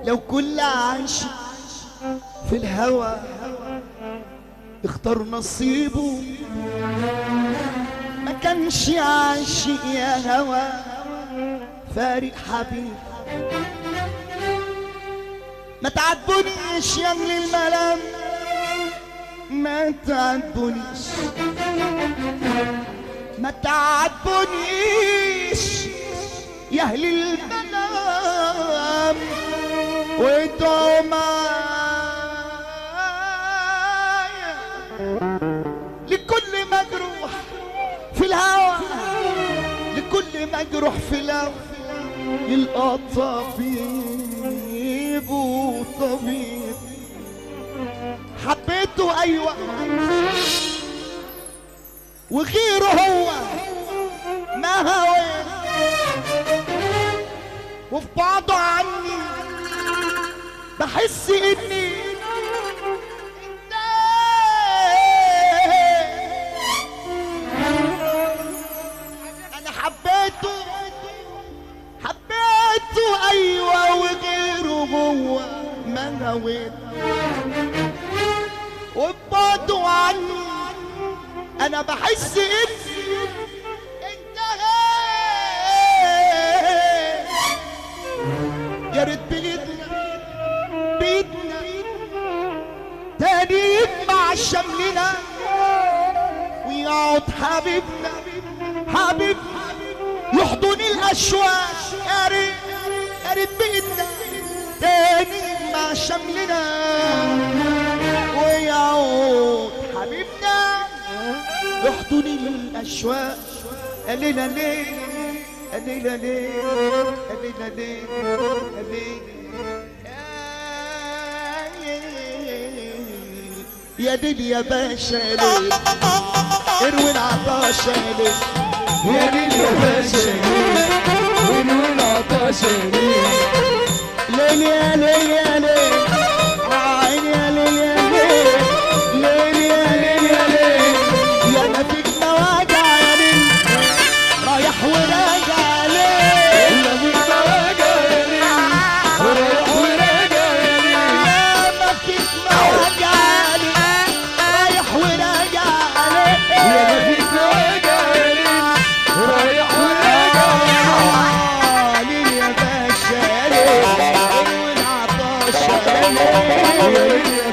لو كل عاشق في الهوى اختار نصيبه ما كانش عاشق يا هوى فارق حبيب. ما تعاتبونيش يا من الملام، ما تعاتبونيش، ما تعاتبونيش يا اهل الملام، وادعوا معايا لكل مجروح في الهوى، لكل مجروح في الهوى يلقى طبيب وطبيب. حبيته ايوه وغيره هو ما هواه، وفي بعضه عني بحس اني انا حبيته ايوه وغيره هو ما هواه، وفي بعضه عني انا بحس اني انتهيت. يا ريت بيدنا تاني يجمع شملنا ويقعد حبيبنا يحضن الاشواق. يا ريت بيدنا تاني يجمع شملنا ويقعد حبيبنا يحضن الاشواق. قالنا ليه قالنا ليه قالنا ليه قالنا يا ديل يا باشا ليه اروي العطاشة ليه يا ديل يا باشا ليه اروي العطاشة ليه ليل يا ليل يا ليل عين يا ليل يا ليل ليل يا ليل يا ليل يا ما فيك مواجع يا ليل رايح وراجع ليل يا فيك مواجع يا ليل رايح وراجع يا ليل يا ما فيك مواجع يا ليل رايح وراجع ليل يا ما فيك مواجع يا ليل رايح وراجع ليل يا باشا ليل والعطاشة ليل يا ليل يا